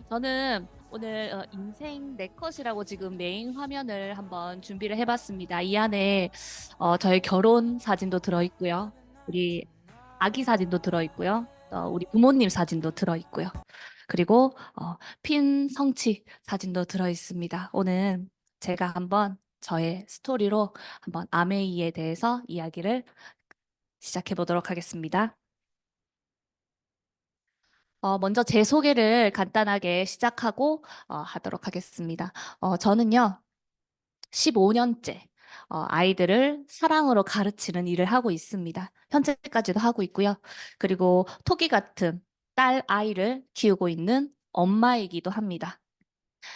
저는 오늘 인생 내 컷이라고 지금 메인 화면을 한번 준비를 해봤습니다. 이 안에 저희 결혼 사진도 들어있고요. 우리 아기 사진도 들어있고요. 또 우리 부모님 사진도 들어있고요. 그리고 핀 성치 사진도 들어있습니다. 오늘 제가 한번 저의 스토리로 한번 아메이에 대해서 이야기를 시작해 보도록 하겠습니다. 먼저 제 소개를 간단하게 시작하고 하도록 하겠습니다. 저는요, 15년째 아이들을 사랑으로 가르치는 일을 하고 있습니다. 현재까지도 하고 있고요. 그리고 토끼 같은 딸 아이를 키우고 있는 엄마이기도 합니다.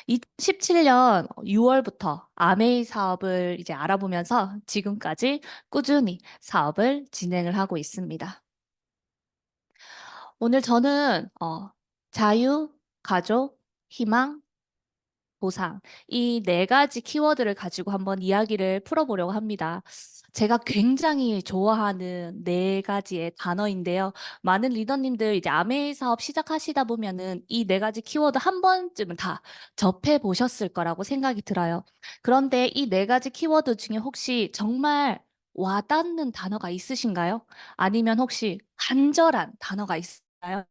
2017년 6월부터 아메이 사업을 이제 알아보면서 지금까지 꾸준히 사업을 진행을 하고 있습니다. 오늘 저는 자유, 가족, 희망, 보상 이 네 가지 키워드를 가지고 한번 이야기를 풀어보려고 합니다. 제가 굉장히 좋아하는 네 가지의 단어인데요. 많은 리더님들 이제 아메이 사업 시작하시다 보면은 이 네 가지 키워드 한 번쯤은 다 접해 보셨을 거라고 생각이 들어요. 그런데 이 네 가지 키워드 중에 혹시 정말 와닿는 단어가 있으신가요? 아니면 혹시 간절한 단어가 있을까요?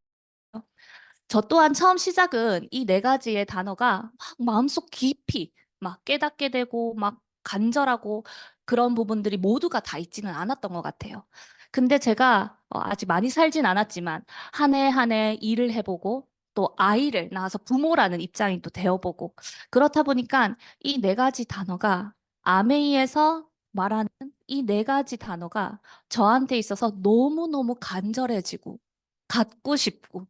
저 또한 처음 시작은 이 네 가지의 단어가 막 마음속 깊이 막 깨닫게 되고 막 간절하고 그런 부분들이 모두가 다 있지는 않았던 것 같아요. 근데 제가 아직 많이 살진 않았지만 한 해 한 해 일을 해보고 또 아이를 낳아서 부모라는 입장이 또 되어보고 그렇다 보니까 이 네 가지 단어가 아메이에서 말하는 이 네 가지 단어가 저한테 있어서 너무너무 간절해지고 갖고 싶고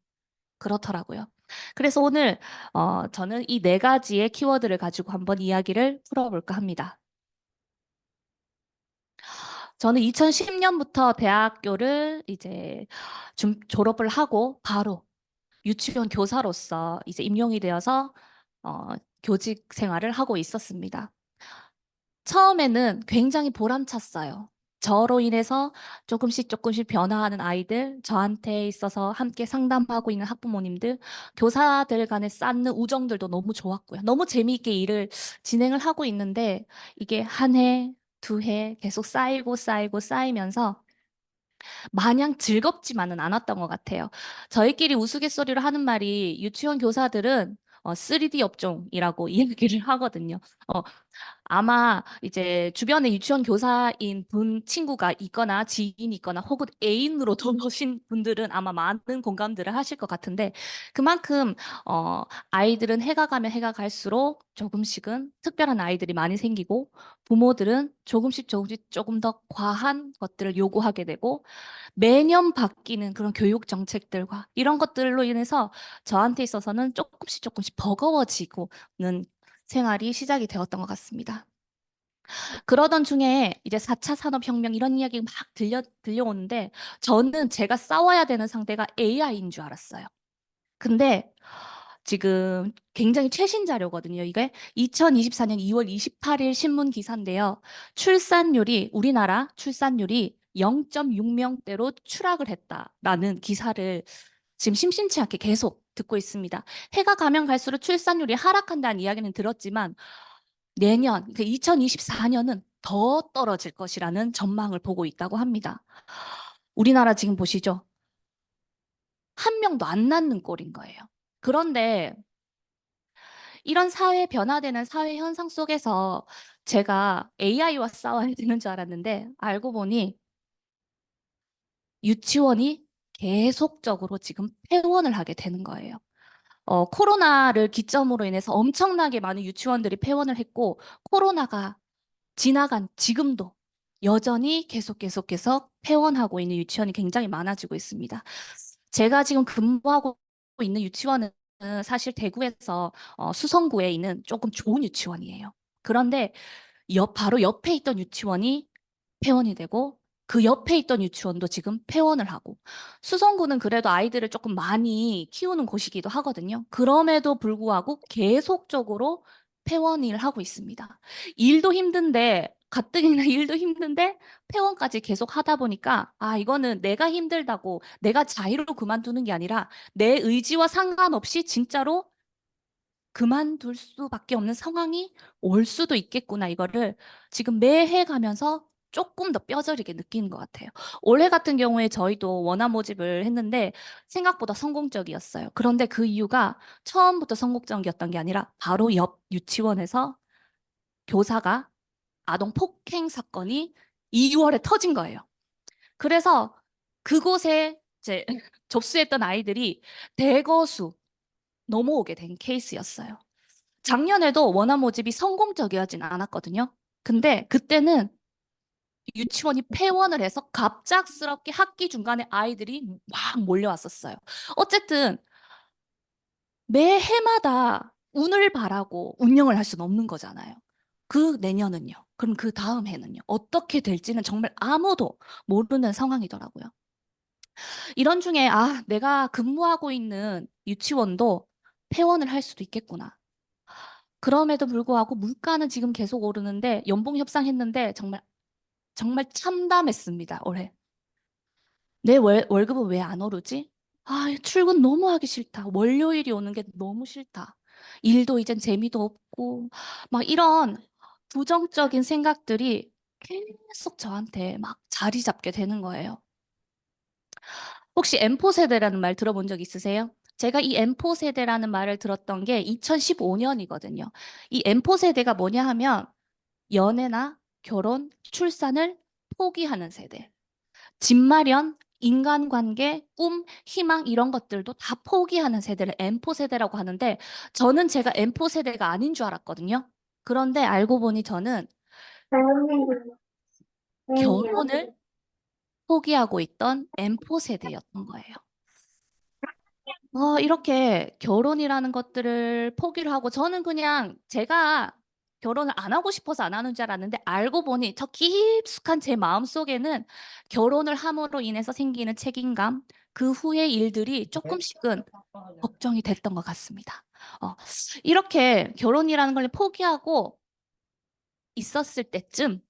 그렇더라고요. 그래서 오늘 저는 이 네 가지의 키워드를 가지고 한번 이야기를 풀어볼까 합니다. 저는 2010년부터 대학교를 이제 졸업을 하고 바로 유치원 교사로서 이제 임용이 되어서 어, 교직 생활을 하고 있었습니다. 처음에는 굉장히 보람찼어요. 저로 인해서 조금씩 조금씩 변화하는 아이들, 저한테 있어서 함께 상담하고 있는 학부모님들, 교사들 간에 쌓는 우정들도 너무 좋았고요. 너무 재미있게 일을 진행을 하고 있는데 이게 한 해, 두 해 계속 쌓이고 쌓이고 쌓이면서 마냥 즐겁지만은 않았던 것 같아요. 저희끼리 우스갯소리로 하는 말이 유치원 교사들은 3D 업종이라고 이야기를 하거든요. 어, 아마 이제 주변에 유치원 교사인 분 친구가 있거나 지인이 있거나 혹은 애인으로 돌보신 분들은 아마 많은 공감들을 하실 것 같은데 그만큼 아이들은 해가 가면 해가 갈수록 조금씩은 특별한 아이들이 많이 생기고 부모들은 조금씩 조금씩 조금 더 과한 것들을 요구하게 되고 매년 바뀌는 그런 교육 정책들과 이런 것들로 인해서 저한테 있어서는 조금씩 조금씩 버거워지고는 생활이 시작이 되었던 것 같습니다. 그러던 중에 이제 4차 산업혁명 이런 이야기 막 들려오는데 저는 제가 싸워야 되는 상대가 AI인 줄 알았어요. 근데 지금 굉장히 최신 자료거든요. 이게 2024년 2월 28일 신문 기사인데요. 우리나라 출산율이 0.6명대로 추락을 했다라는 기사를 지금 심심치 않게 계속 듣고 있습니다. 해가 가면 갈수록 출산율이 하락한다는 이야기는 들었지만 내년, 그 2024년은 더 떨어질 것이라는 전망을 보고 있다고 합니다. 우리나라 지금 보시죠. 한 명도 안 낳는 꼴인 거예요. 그런데 이런 사회 변화되는 사회 현상 속에서 제가 AI와 싸워야 되는 줄 알았는데 알고 보니 유치원이 계속적으로 지금 폐원을 하게 되는 거예요. 코로나를 기점으로 인해서 엄청나게 많은 유치원들이 폐원을 했고 코로나가 지나간 지금도 여전히 계속 폐원하고 있는 유치원이 굉장히 많아지고 있습니다. 제가 지금 근무하고 있는 유치원은 사실 대구에서 수성구에 있는 조금 좋은 유치원이에요. 그런데 바로 옆에 있던 유치원이 폐원이 되고 그 옆에 있던 유치원도 지금 폐원을 하고 수성구는 그래도 아이들을 조금 많이 키우는 곳이기도 하거든요. 그럼에도 불구하고 계속적으로 폐원을 하고 있습니다. 일도 힘든데 가뜩이나 일도 힘든데 폐원까지 계속 하다 보니까 아 이거는 내가 힘들다고 내가 자의로 그만두는 게 아니라 내 의지와 상관없이 진짜로 그만둘 수밖에 없는 상황이 올 수도 있겠구나. 이거를 지금 매해 가면서 조금 더 뼈저리게 느끼는 것 같아요. 올해 같은 경우에 저희도 원화 모집을 했는데 생각보다 성공적이었어요. 그런데 그 이유가 처음부터 성공적이었던 게 아니라 바로 옆 유치원에서 교사가 아동 폭행 사건이 2월에 터진 거예요. 그래서 그곳에 이제 접수했던 아이들이 대거수 넘어오게 된 케이스였어요. 작년에도 원화 모집이 성공적이어진 않았거든요. 근데 그때는 유치원이 폐원을 해서 갑작스럽게 학기 중간에 아이들이 막 몰려왔었어요. 어쨌든 매해마다 운을 바라고 운영을 할 수는 없는 거잖아요. 그 내년은요? 그럼 그 다음 해는요? 어떻게 될지는 정말 아무도 모르는 상황이더라고요. 이런 중에 내가 근무하고 있는 유치원도 폐원을 할 수도 있겠구나. 그럼에도 불구하고 물가는 지금 계속 오르는데 연봉 협상했는데 정말 정말 참담했습니다, 올해. 내 월급은 왜 안 오르지? 출근 너무 하기 싫다. 월요일이 오는 게 너무 싫다. 일도 이젠 재미도 없고 막 이런 부정적인 생각들이 계속 저한테 막 자리 잡게 되는 거예요. 혹시 M4 세대라는 말 들어본 적 있으세요? 제가 이 M4 세대라는 말을 들었던 게 2015년이거든요. 이 M4 세대가 뭐냐 하면 연애나 결혼, 출산을 포기하는 세대. 집 마련, 인간관계, 꿈, 희망 이런 것들도 다 포기하는 세대를 M4 세대라고 하는데 저는 제가 M4 세대가 아닌 줄 알았거든요. 그런데 알고 보니 저는 결혼을 포기하고 있던 M4 세대였던 거예요. 이렇게 결혼이라는 것들을 포기를 하고 저는 그냥 제가 결혼을 안 하고 싶어서 안 하는 줄 알았는데 알고 보니 저 깊숙한 제 마음속에는 결혼을 함으로 인해서 생기는 책임감, 그 후의 일들이 조금씩은 걱정이 됐던 것 같습니다. 이렇게 결혼이라는 걸 포기하고 있었을 때쯤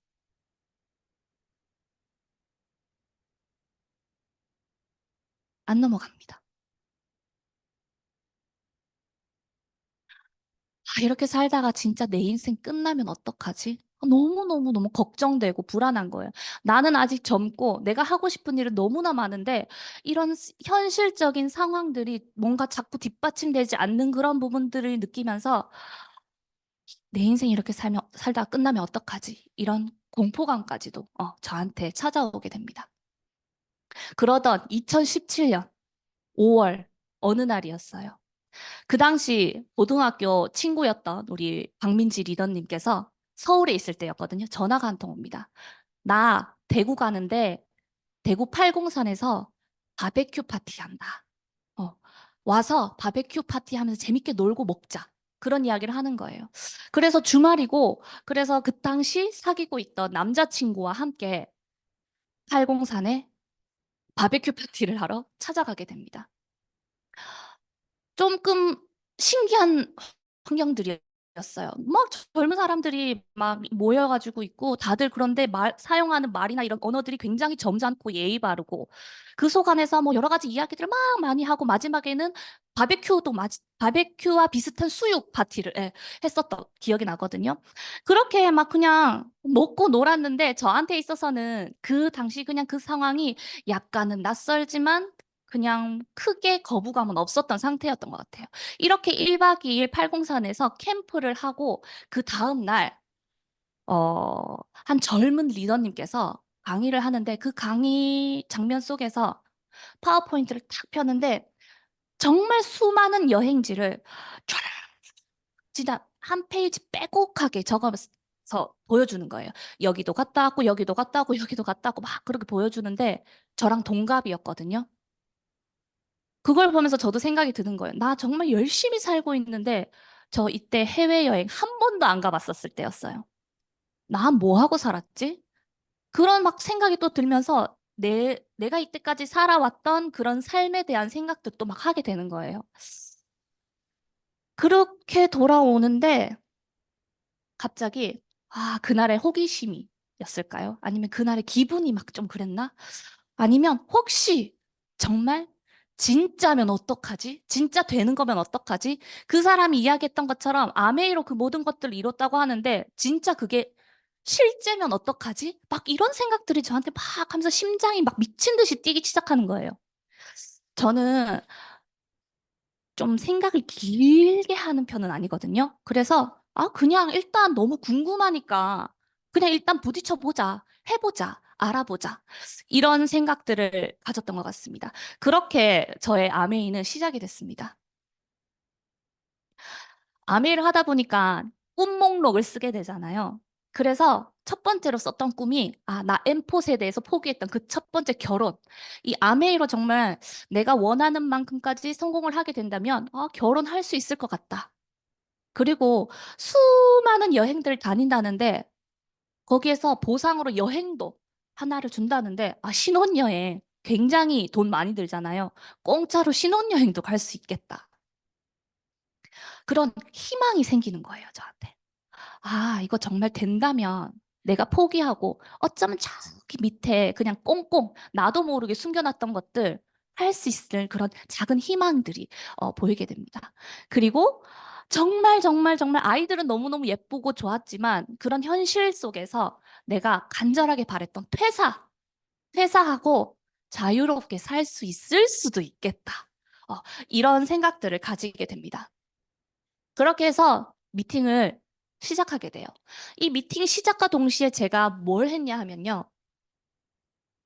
안 넘어갑니다. 이렇게 살다가 진짜 내 인생 끝나면 어떡하지? 너무너무너무 걱정되고 불안한 거예요. 나는 아직 젊고 내가 하고 싶은 일은 너무나 많은데 이런 현실적인 상황들이 뭔가 자꾸 뒷받침되지 않는 그런 부분들을 느끼면서 내 인생 이렇게 살다가 끝나면 어떡하지? 이런 공포감까지도 저한테 찾아오게 됩니다. 그러던 2017년 5월 어느 날이었어요. 그 당시 고등학교 친구였던 우리 박민지 리더님께서 서울에 있을 때였거든요. 전화가 한 통 옵니다. 나 대구 가는데 대구 팔공산에서 바베큐 파티 한다. 어, 와서 바베큐 파티 하면서 재밌게 놀고 먹자. 그런 이야기를 하는 거예요. 그래서 주말이고, 그래서 그 당시 사귀고 있던 남자친구와 함께 팔공산에 바베큐 파티를 하러 찾아가게 됩니다. 조금 신기한 환경들이었어요. 막 젊은 사람들이 막 모여가지고 있고 다들 그런데 사용하는 말이나 이런 언어들이 굉장히 점잖고 예의 바르고 그 속 안에서 뭐 여러 가지 이야기들을 막 많이 하고 마지막에는 바베큐와 비슷한 수육 파티를 했었던 기억이 나거든요. 그렇게 막 그냥 먹고 놀았는데 저한테 있어서는 그 당시 그냥 그 상황이 약간은 낯설지만 그냥 크게 거부감은 없었던 상태였던 것 같아요. 이렇게 1박 2일 팔공산에서 캠프를 하고 그 다음 날, 한 젊은 리더님께서 강의를 하는데 그 강의 장면 속에서 파워포인트를 탁 펴는데 정말 수많은 여행지를 쫙 진짜 한 페이지 빼곡하게 적어서 보여주는 거예요. 여기도 갔다 왔고, 여기도 갔다 왔고, 여기도 갔다 왔고, 막 그렇게 보여주는데 저랑 동갑이었거든요. 그걸 보면서 저도 생각이 드는 거예요. 나 정말 열심히 살고 있는데 저 이때 해외여행 한 번도 안 가봤었을 때였어요. 나 뭐 하고 살았지? 그런 막 생각이 또 들면서 내가 이때까지 살아왔던 그런 삶에 대한 생각도 또 막 하게 되는 거예요. 그렇게 돌아오는데 갑자기 그날의 호기심이었을까요? 아니면 그날의 기분이 막 좀 그랬나? 아니면 혹시 정말 진짜면 어떡하지? 진짜 되는 거면 어떡하지? 그 사람이 이야기했던 것처럼 아메이로 그 모든 것들을 이뤘다고 하는데 진짜 그게 실제면 어떡하지? 막 이런 생각들이 저한테 막 하면서 심장이 막 미친 듯이 뛰기 시작하는 거예요. 저는 좀 생각을 길게 하는 편은 아니거든요. 그래서 그냥 일단 너무 궁금하니까 그냥 일단 부딪혀 보자, 해보자, 알아보자. 이런 생각들을 가졌던 것 같습니다. 그렇게 저의 아메이는 시작이 됐습니다. 아메이를 하다 보니까 꿈 목록을 쓰게 되잖아요. 그래서 첫 번째로 썼던 꿈이 나 엠포스에 대해서 포기했던 그 첫 번째 결혼. 이 아메이로 정말 내가 원하는 만큼까지 성공을 하게 된다면 결혼할 수 있을 것 같다. 그리고 수많은 여행들을 다닌다는데 거기에서 보상으로 여행도 하나를 준다는데 신혼여행 굉장히 돈 많이 들잖아요. 공짜로 신혼여행도 갈 수 있겠다. 그런 희망이 생기는 거예요, 저한테. 이거 정말 된다면 내가 포기하고 어쩌면 저기 밑에 그냥 꽁꽁 나도 모르게 숨겨놨던 것들 할 수 있을 그런 작은 희망들이 보이게 됩니다. 그리고 정말 정말 정말 아이들은 너무너무 예쁘고 좋았지만 그런 현실 속에서 내가 간절하게 바랬던 퇴사하고 자유롭게 살 수 있을 수도 있겠다. 어, 이런 생각들을 가지게 됩니다. 그렇게 해서 미팅을 시작하게 돼요. 이 미팅 시작과 동시에 제가 뭘 했냐 하면요.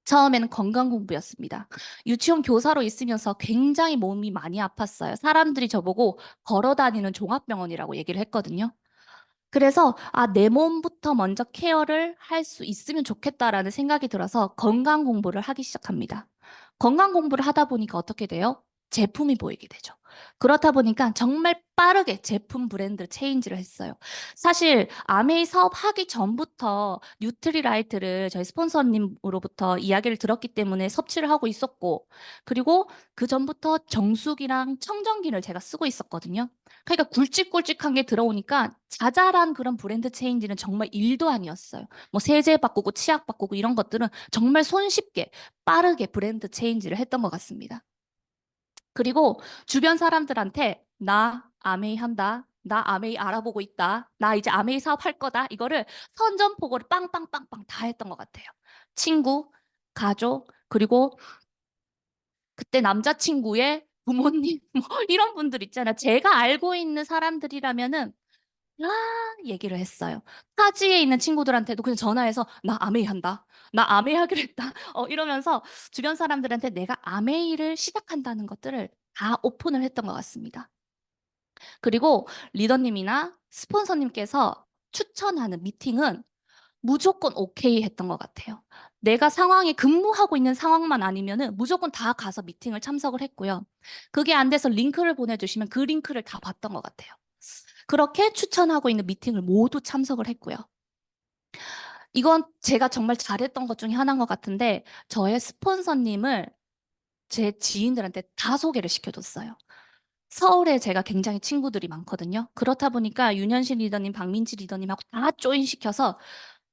처음에는 건강 공부였습니다. 유치원 교사로 있으면서 굉장히 몸이 많이 아팠어요. 사람들이 저보고 걸어 다니는 종합병원이라고 얘기를 했거든요. 그래서 내 몸부터 먼저 케어를 할 수 있으면 좋겠다라는 생각이 들어서 건강 공부를 하기 시작합니다. 건강 공부를 하다 보니까 어떻게 돼요? 제품이 보이게 되죠. 그렇다 보니까 정말 빠르게 제품 브랜드 체인지를 했어요. 사실 아메이 사업 하기 전부터 뉴트리라이트를 저희 스폰서님으로부터 이야기를 들었기 때문에 섭취를 하고 있었고, 그리고 그 전부터 정수기랑 청정기를 제가 쓰고 있었거든요. 그러니까 굵직굵직한 게 들어오니까 자잘한 그런 브랜드 체인지는 정말 일도 아니었어요. 뭐 세제 바꾸고 치약 바꾸고 이런 것들은 정말 손쉽게 빠르게 브랜드 체인지를 했던 것 같습니다. 그리고 주변 사람들한테 나 아메이 한다. 나 아메이 알아보고 있다. 나 이제 아메이 사업 할 거다. 이거를 선전포고를 빵빵빵빵 다 했던 것 같아요. 친구, 가족, 그리고 그때 남자친구의 부모님, 뭐 이런 분들 있잖아요. 제가 알고 있는 사람들이라면은 막 얘기를 했어요. 타지에 있는 친구들한테도 그냥 전화해서 나 아메이 한다. 나 아메이 하기로 했다. 이러면서 주변 사람들한테 내가 아메이를 시작한다는 것들을 다 오픈을 했던 것 같습니다. 그리고 리더님이나 스폰서님께서 추천하는 미팅은 무조건 오케이 했던 것 같아요. 내가 상황에 근무하고 있는 상황만 아니면은 무조건 다 가서 미팅을 참석을 했고요. 그게 안 돼서 링크를 보내주시면 그 링크를 다 봤던 것 같아요. 그렇게 추천하고 있는 미팅을 모두 참석을 했고요. 이건 제가 정말 잘했던 것 중에 하나인 것 같은데 저의 스폰서님을 제 지인들한테 다 소개를 시켜줬어요. 서울에 제가 굉장히 친구들이 많거든요. 그렇다 보니까 윤현신 리더님, 박민지 리더님하고 다 조인시켜서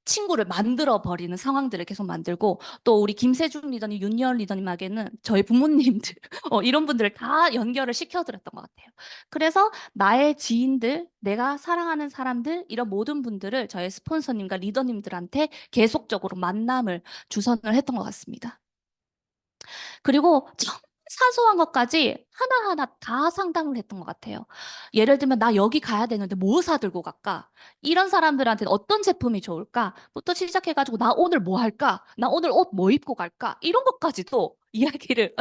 친구를 만들어 버리는 상황들을 계속 만들고 또 우리 김세중 리더님, 윤여은 리더님에게는 저희 부모님들 이런 분들을 다 연결을 시켜드렸던 것 같아요. 그래서 나의 지인들, 내가 사랑하는 사람들 이런 모든 분들을 저희 스폰서님과 리더님들한테 계속적으로 만남을 주선을 했던 것 같습니다. 그리고 정말 사소한 것까지 하나하나 다 상담을 했던 것 같아요. 예를 들면 나 여기 가야 되는데 뭐 사들고 갈까? 이런 사람들한테 어떤 제품이 좋을까?부터 시작해가지고 나 오늘 뭐 할까? 나 오늘 옷 뭐 입고 갈까? 이런 것까지도 이야기를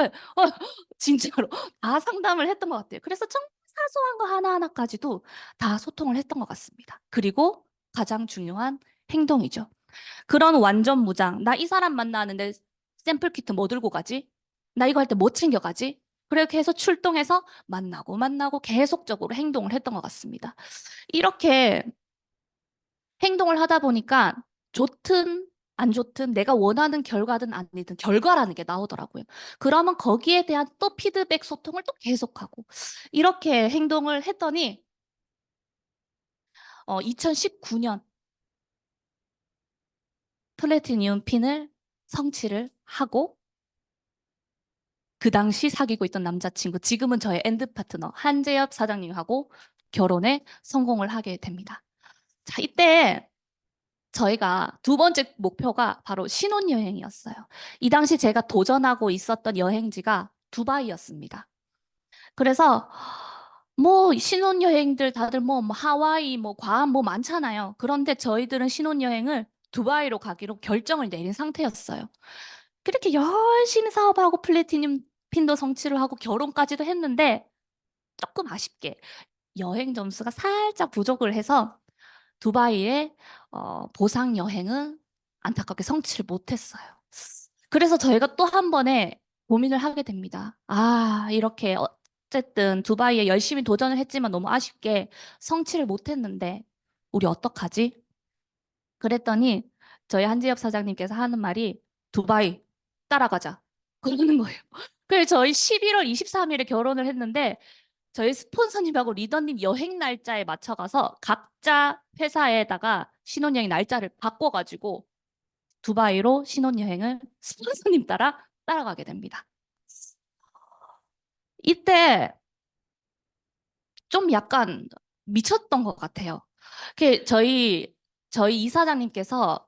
진짜로 다 상담을 했던 것 같아요. 그래서 정말 사소한 거 하나하나까지도 다 소통을 했던 것 같습니다. 그리고 가장 중요한 행동이죠. 그런 완전 무장. 나 이 사람 만나는데 샘플 키트 뭐 들고 가지? 나 이거 할 때 뭐 챙겨가지? 그렇게 해서 출동해서 만나고 만나고 계속적으로 행동을 했던 것 같습니다. 이렇게 행동을 하다 보니까 좋든 안 좋든 내가 원하는 결과든 아니든 결과라는 게 나오더라고요. 그러면 거기에 대한 또 피드백 소통을 또 계속하고 이렇게 행동을 했더니 2019년 플래티늄 핀을 성취를 하고 그 당시 사귀고 있던 남자친구, 지금은 저의 엔드 파트너 한재엽 사장님하고 결혼에 성공을 하게 됩니다. 자, 이때 저희가 두 번째 목표가 바로 신혼여행이었어요. 이 당시 제가 도전하고 있었던 여행지가 두바이였습니다. 그래서 뭐 신혼여행들 다들 뭐 하와이, 뭐 괌 뭐 많잖아요. 그런데 저희들은 신혼여행을 두바이로 가기로 결정을 내린 상태였어요. 그렇게 열심히 사업하고 플래티늄 핀도 성취를 하고 결혼까지도 했는데 조금 아쉽게 여행 점수가 살짝 부족을 해서 두바이의 보상 여행은 안타깝게 성취를 못했어요. 그래서 저희가 또 한 번에 고민을 하게 됩니다. 아, 이렇게 어쨌든 두바이에 열심히 도전을 했지만 너무 아쉽게 성취를 못했는데 우리 어떡하지? 그랬더니 저희 한지엽 사장님께서 하는 말이 두바이 따라가자. 그러는 거예요. 그래서 저희 11월 23일에 결혼을 했는데 저희 스폰서님하고 리더님 여행 날짜에 맞춰가서 각자 회사에다가 신혼여행 날짜를 바꿔가지고 두바이로 신혼여행을 스폰서님 따라 따라가게 됩니다. 이때 좀 약간 미쳤던 것 같아요. 저희 이사장님께서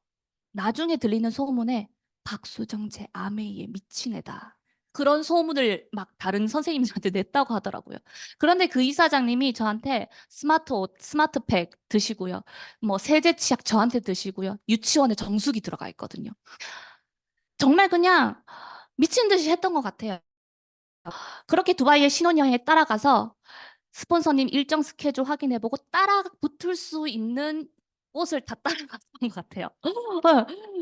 나중에 들리는 소문에 박수정 제 아메이에 미친 애다. 그런 소문을 막 다른 선생님들한테 냈다고 하더라고요. 그런데 그 이사장님이 저한테 스마트 옷, 스마트팩 드시고요. 뭐 세제 치약 저한테 드시고요. 유치원에 정수기 들어가 있거든요. 정말 그냥 미친 듯이 했던 것 같아요. 그렇게 두바이에 신혼여행에 따라가서 스폰서님 일정 스케줄 확인해보고 따라 붙을 수 있는 곳을 다 따라갔던 것 같아요.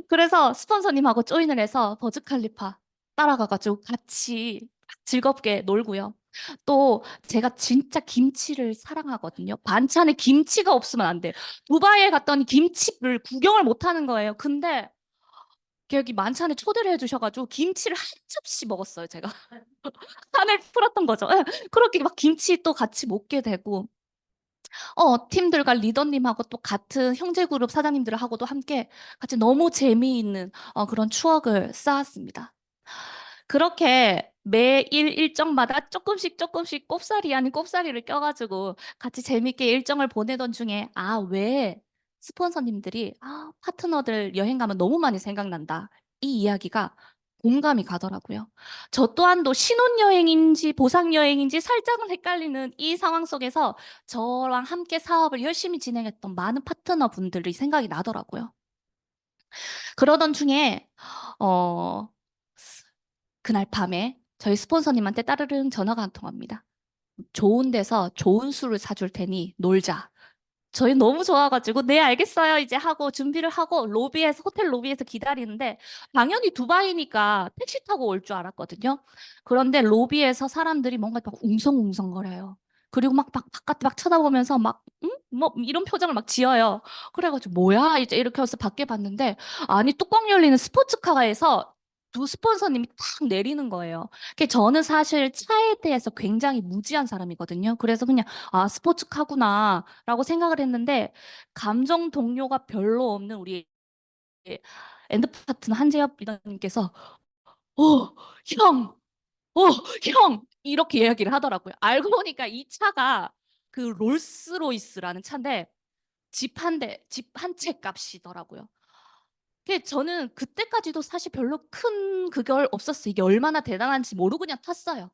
그래서 스폰서님하고 조인을 해서 버즈칼리파 따라가가지고 같이 즐겁게 놀고요. 또 제가 진짜 김치를 사랑하거든요. 반찬에 김치가 없으면 안 돼요. 두바이에 갔더니 김치를 구경을 못 하는 거예요. 근데 여기 만찬에 초대를 해주셔가지고 김치를 한 접시 먹었어요, 제가. 한을 풀었던 거죠. 예, 그렇게 막 김치 또 같이 먹게 되고, 팀들과 리더님하고 또 같은 형제 그룹 사장님들하고도 함께 같이 너무 재미있는 그런 추억을 쌓았습니다. 그렇게 매일 일정마다 조금씩 조금씩 꼽사리 아닌 꼽사리를 껴가지고 같이 재밌게 일정을 보내던 중에 왜 스폰서님들이 파트너들 여행 가면 너무 많이 생각난다. 이 이야기가 공감이 가더라고요. 저 또한도 신혼여행인지 보상여행인지 살짝은 헷갈리는 이 상황 속에서 저랑 함께 사업을 열심히 진행했던 많은 파트너분들이 생각이 나더라고요. 그러던 중에 어, 그날 밤에 저희 스폰서님한테 따르릉 전화가 한 통합니다. 좋은 데서 좋은 술을 사줄 테니 놀자. 저희 너무 좋아가지고 네 알겠어요 이제 하고 준비를 하고 호텔 로비에서 기다리는데 당연히 두바이니까 택시 타고 올 줄 알았거든요. 그런데 로비에서 사람들이 뭔가 막 웅성웅성거려요. 그리고 막 바깥에 막 쳐다보면서 막 응? 뭐 이런 표정을 막 지어요. 그래가지고 뭐야 이제 이렇게 해서 밖에 봤는데 아니 뚜껑 열리는 스포츠카에서 두 스폰서님이 탁 내리는 거예요. 저는 사실 차에 대해서 굉장히 무지한 사람이거든요. 그래서 그냥 스포츠카구나라고 생각을 했는데 감정 동료가 별로 없는 우리 엔드 파트너 한재엽 리더님께서 어, 형, 어, 형 이렇게 이야기를 하더라고요. 알고 보니까 이 차가 그 롤스로이스라는 차인데 집 한 채 값이더라고요. 저는 그때까지도 사실 별로 큰 그걸 없었어요. 이게 얼마나 대단한지 모르고 그냥 탔어요.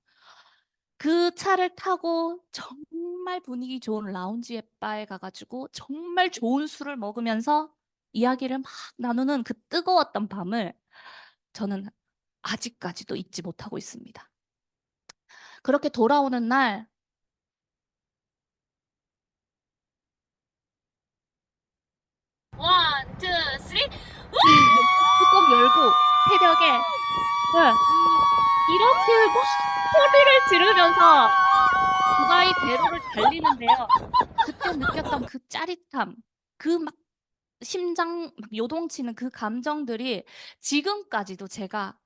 그 차를 타고 정말 분위기 좋은 라운지 바에 가가지고 정말 좋은 술을 먹으면서 이야기를 막 나누는 그 뜨거웠던 밤을 저는 아직까지도 잊지 못하고 있습니다. 그렇게 돌아오는 날, 원, 투, 쓰리, 뚜껑 열고 새벽에 이렇게 막 소리를 지르면서 두바이 대로를 달리는데요. 그때 느꼈던 그 짜릿함, 그 막 심장 막 요동치는 그 감정들이 지금까지도 제가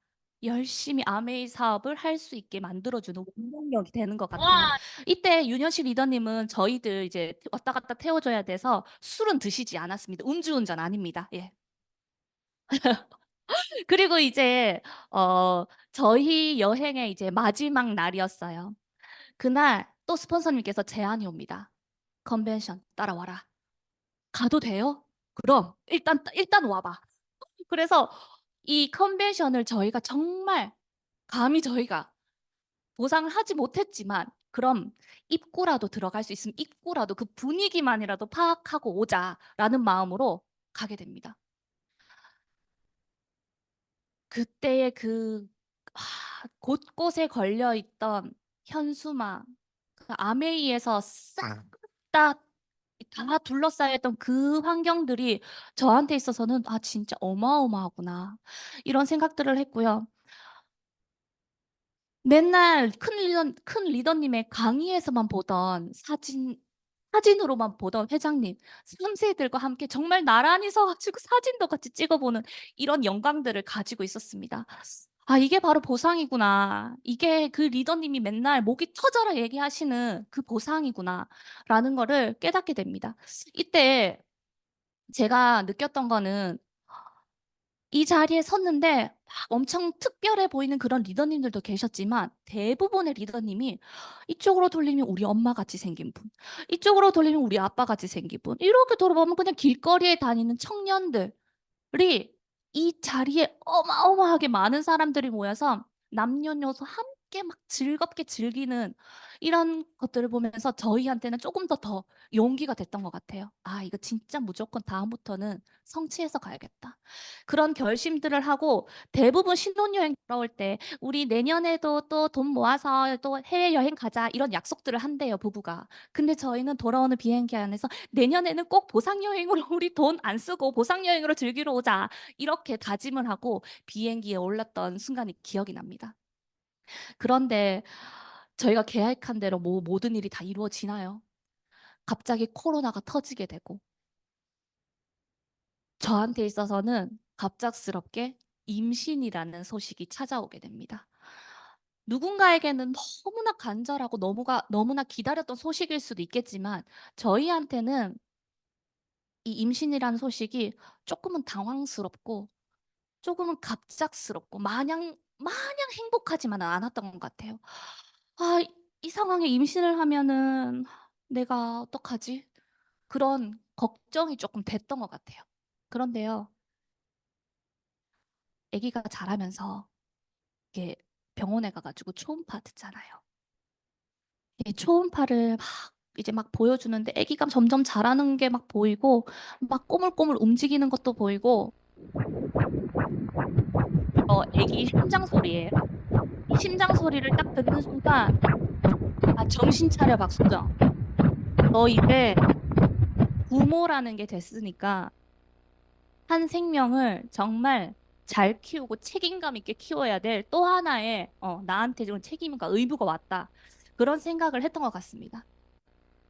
열심히 아메이 사업을 할 수 있게 만들어주는 원동력이 되는 것 같아요. 이때 윤현식 리더님은 저희들 이제 왔다 갔다 태워줘야 돼서 술은 드시지 않았습니다. 음주운전 아닙니다. 예. 그리고 이제 저희 여행의 이제 마지막 날이었어요. 그날 또 스폰서님께서 제안이 옵니다. 컨벤션 따라와라. 가도 돼요? 그럼 일단 와봐. 그래서 이 컨벤션을 저희가 정말 감히 저희가 보상을 하지 못했지만 그럼 입구라도 들어갈 수 있으면 입구라도 그 분위기만이라도 파악하고 오자라는 마음으로 가게 됩니다. 그때의 곳곳에 걸려 있던 현수막, 그 아메이에서 싹 다 둘러싸여 있던 그 환경들이 저한테 있어서는 아 진짜 어마어마하구나 이런 생각들을 했고요. 맨날 큰 리더님의 강의에서만 보던 사진으로만 보던 회장님, 3세들과 함께 정말 나란히 서가지고 사진도 같이 찍어보는 이런 영광들을 가지고 있었습니다. 아, 이게 바로 보상이구나. 이게 그 리더님이 맨날 목이 터져라 얘기하시는 그 보상이구나. 라는 거를 깨닫게 됩니다. 이때 제가 느꼈던 거는 이 자리에 섰는데 막 엄청 특별해 보이는 그런 리더님들도 계셨지만 대부분의 리더님이 이쪽으로 돌리면 우리 엄마 같이 생긴 분, 이쪽으로 돌리면 우리 아빠 같이 생긴 분, 이렇게 돌아보면 그냥 길거리에 다니는 청년들이 이 자리에 어마어마하게 많은 사람들이 모여서 남녀노소 함께 막 즐겁게 즐기는 이런 것들을 보면서 저희한테는 조금 더 용기가 됐던 것 같아요. 아, 이거 진짜 무조건 다음부터는 성취해서 가야겠다. 그런 결심들을 하고 대부분 신혼여행 돌아올 때 우리 내년에도 또 돈 모아서 또 해외여행 가자 이런 약속들을 한대요, 부부가. 근데 저희는 돌아오는 비행기 안에서 내년에는 꼭 보상여행으로 우리 돈 안 쓰고 보상여행으로 즐기러 오자. 이렇게 다짐을 하고 비행기에 올랐던 순간이 기억이 납니다. 그런데 저희가 계획한 대로 모든 일이 다 이루어지나요? 갑자기 코로나가 터지게 되고 저한테 있어서는 갑작스럽게 임신이라는 소식이 찾아오게 됩니다. 누군가에게는 너무나 간절하고 너무나 기다렸던 소식일 수도 있겠지만 저희한테는 이 임신이라는 소식이 조금은 당황스럽고 조금은 갑작스럽고 마냥 행복하지만은 않았던 것 같아요. 아, 이 상황에 임신을 하면은 내가 어떡하지? 그런 걱정이 조금 됐던 것 같아요. 그런데요, 아기가 자라면서 이게 병원에 가가지고 초음파 듣잖아요. 이 초음파를 이제 막 보여주는데 아기가 점점 자라는 게 막 보이고 막 꼬물꼬물 움직이는 것도 보이고 아기 심장 소리예요. 이 심장 소리를 딱 듣는 순간 아, 정신 차려 박수정. 너 이제 부모라는 게 됐으니까 한 생명을 정말 잘 키우고 책임감 있게 키워야 될 또 하나의 나한테 좀 책임과 의무가 왔다. 그런 생각을 했던 것 같습니다.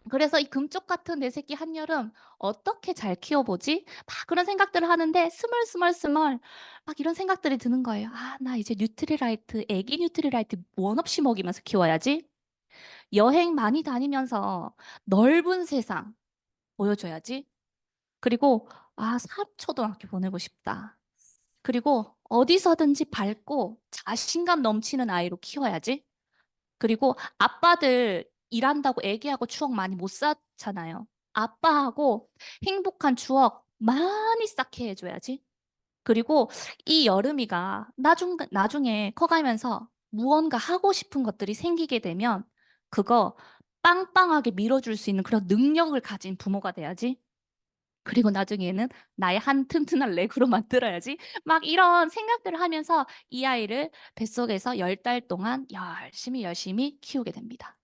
그래서 이 금쪽 같은 내 새끼 한여름 어떻게 잘 키워보지? 막 그런 생각들을 하는데 스멀스멀스멀 막 이런 생각들이 드는 거예요. 아, 나 이제 뉴트리라이트, 애기 뉴트리라이트 원 없이 먹이면서 키워야지. 여행 많이 다니면서 넓은 세상 보여줘야지. 그리고 아, 사초등학교 보내고 싶다. 그리고 어디서든지 밝고 자신감 넘치는 아이로 키워야지. 그리고 아빠들 일한다고 애기하고 추억 많이 못 쌓잖아요. 아빠하고 행복한 추억 많이 쌓게 해줘야지. 그리고 이 여름이가 나중에 커가면서 무언가 하고 싶은 것들이 생기게 되면 그거 빵빵하게 밀어줄 수 있는 그런 능력을 가진 부모가 돼야지. 그리고 나중에는 나의 한 튼튼한 레그로 만들어야지. 막 이런 생각들을 하면서 이 아이를 뱃속에서 10달 동안 열심히 키우게 됩니다.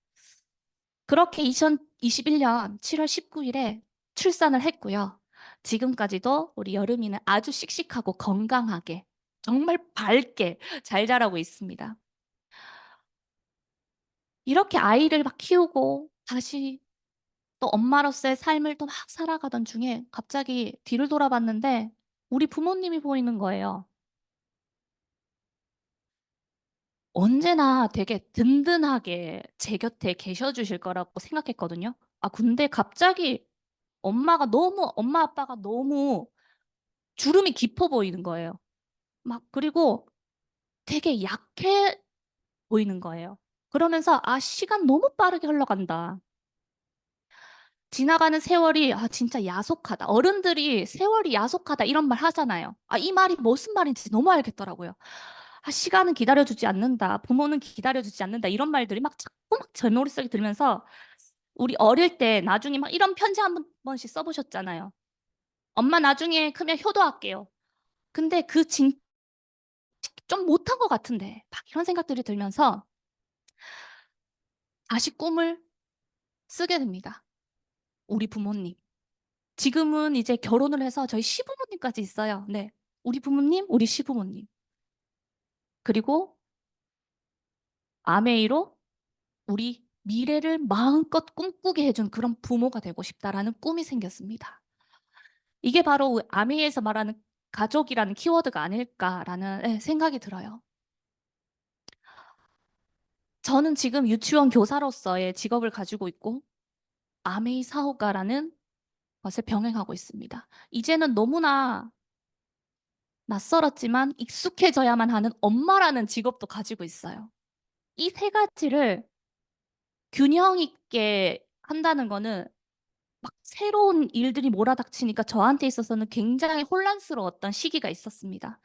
그렇게 2021년 7월 19일에 출산을 했고요. 지금까지도 우리 여름이는 아주 씩씩하고 건강하게 정말 밝게 잘 자라고 있습니다. 이렇게 아이를 막 키우고 다시 또 엄마로서의 삶을 또 막 살아가던 중에 갑자기 뒤를 돌아봤는데 우리 부모님이 보이는 거예요. 언제나 되게 든든하게 제 곁에 계셔 주실 거라고 생각했거든요. 아, 근데 갑자기 엄마 아빠가 너무 주름이 깊어 보이는 거예요. 막 그리고 되게 약해 보이는 거예요. 그러면서 아, 시간 너무 빠르게 흘러간다. 지나가는 세월이 아, 진짜 야속하다. 어른들이 세월이 야속하다 이런 말 하잖아요. 아, 이 말이 무슨 말인지 너무 알겠더라고요. 아, 시간은 기다려주지 않는다. 부모는 기다려주지 않는다. 이런 말들이 막 자꾸 막 제 머릿속에 들면서 우리 어릴 때 나중에 막 이런 편지 한 번씩 써보셨잖아요. 엄마 나중에 크면 효도할게요. 근데 좀 못한 것 같은데 막 이런 생각들이 들면서 다시 꿈을 쓰게 됩니다. 우리 부모님. 지금은 이제 결혼을 해서 저희 시부모님까지 있어요. 네. 우리 부모님, 우리 시부모님. 그리고 아메이로 우리 미래를 마음껏 꿈꾸게 해준 그런 부모가 되고 싶다라는 꿈이 생겼습니다. 이게 바로 아메이에서 말하는 가족이라는 키워드가 아닐까라는 생각이 들어요. 저는 지금 유치원 교사로서의 직업을 가지고 있고 아메이 사후가라는 것을 병행하고 있습니다. 이제는 너무나 낯설었지만 익숙해져야만 하는 엄마라는 직업도 가지고 있어요. 이 세 가지를 균형 있게 한다는 거는 막 새로운 일들이 몰아닥치니까 저한테 있어서는 굉장히 혼란스러웠던 시기가 있었습니다.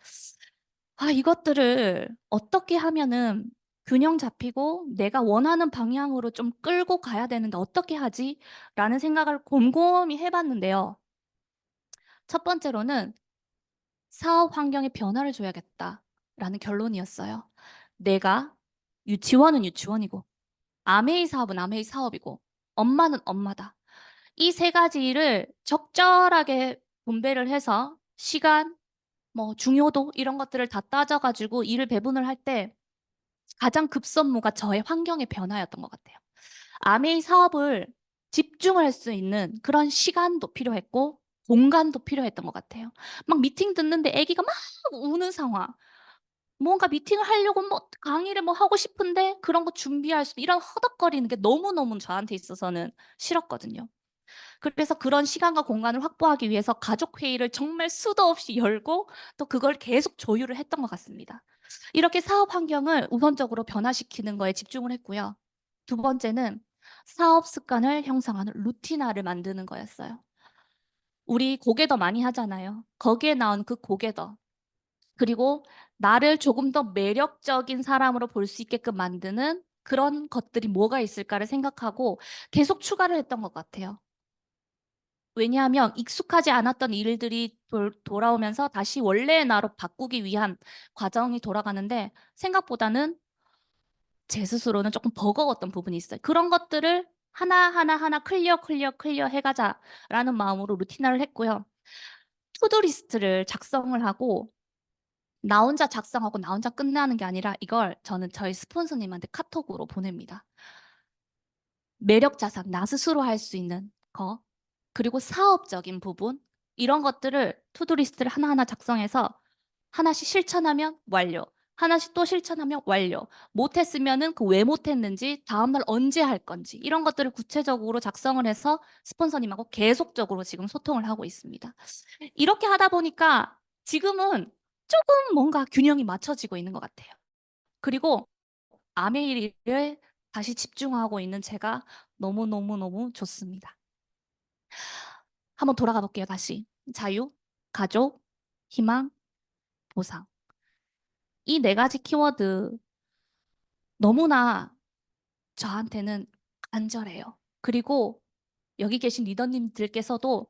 아, 이것들을 어떻게 하면은 균형 잡히고 내가 원하는 방향으로 좀 끌고 가야 되는데 어떻게 하지? 라는 생각을 곰곰이 해봤는데요. 첫 번째로는 사업 환경에 변화를 줘야겠다라는 결론이었어요. 내가 유치원은 유치원이고 아메이 사업은 아메이 사업이고 엄마는 엄마다. 이 세 가지를 적절하게 분배를 해서 시간, 뭐 중요도 이런 것들을 다 따져가지고 일을 배분을 할 때 가장 급선무가 저의 환경의 변화였던 것 같아요. 아메이 사업을 집중을 할 수 있는 그런 시간도 필요했고 공간도 필요했던 것 같아요. 막 미팅 듣는데 아기가 막 우는 상황. 뭔가 미팅을 하려고 뭐 강의를 뭐 하고 싶은데 그런 거 준비할 수 이런 허덕거리는 게 너무너무 저한테 있어서는 싫었거든요. 그래서 그런 시간과 공간을 확보하기 위해서 가족 회의를 정말 수도 없이 열고 또 그걸 계속 조율을 했던 것 같습니다. 이렇게 사업 환경을 우선적으로 변화시키는 거에 집중을 했고요. 두 번째는 사업 습관을 형성하는 루틴화를 만드는 거였어요. 우리 고개더 많이 하잖아요. 거기에 나온 그 고개더. 그리고 나를 조금 더 매력적인 사람으로 볼 수 있게끔 만드는 그런 것들이 뭐가 있을까를 생각하고 계속 추가를 했던 것 같아요. 왜냐하면 익숙하지 않았던 일들이 돌아오면서 다시 원래의 나로 바꾸기 위한 과정이 돌아가는데 생각보다는 제 스스로는 조금 버거웠던 부분이 있어요. 그런 것들을 하나하나 클리어 해가자라는 마음으로 루틴화를 했고요. 투두 리스트를 작성을 하고 나 혼자 작성하고 나 혼자 끝나는 게 아니라 이걸 저는 저희 스폰서님한테 카톡으로 보냅니다. 매력 자산, 나 스스로 할 수 있는 거, 그리고 사업적인 부분, 이런 것들을 투두리스트를 하나하나 작성해서 하나씩 실천하면 완료, 하나씩 또 실천하면 완료. 못했으면은 그 왜 못했는지, 다음날 언제 할 건지, 이런 것들을 구체적으로 작성을 해서 스폰서님하고 계속적으로 지금 소통을 하고 있습니다. 이렇게 하다 보니까 지금은 조금 뭔가 균형이 맞춰지고 있는 것 같아요. 그리고 아메이를 다시 집중하고 있는 제가 너무너무너무 좋습니다. 한번 돌아가 볼게요, 다시. 자유, 가족, 희망, 보상. 이 네 가지 키워드 너무나 저한테는 간절해요. 그리고 여기 계신 리더님들께서도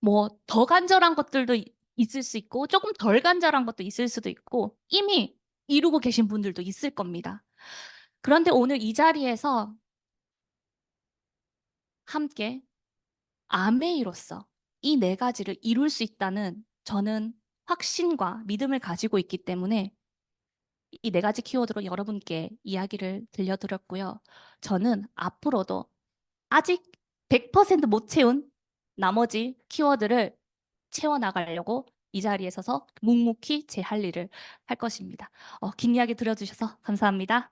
뭐 더 간절한 것들도 있을 수 있고 조금 덜 간절한 것도 있을 수도 있고 이미 이루고 계신 분들도 있을 겁니다. 그런데 오늘 이 자리에서 함께 아메이로서 이 네 가지를 이룰 수 있다는 저는 확신과 믿음을 가지고 있기 때문에 이 네 가지 키워드로 여러분께 이야기를 들려드렸고요. 저는 앞으로도 아직 100%못 채운 나머지 키워드를 채워나가려고 이 자리에 서서 묵묵히 제 할 일을 할 것입니다. 긴 이야기 들어주셔서 감사합니다.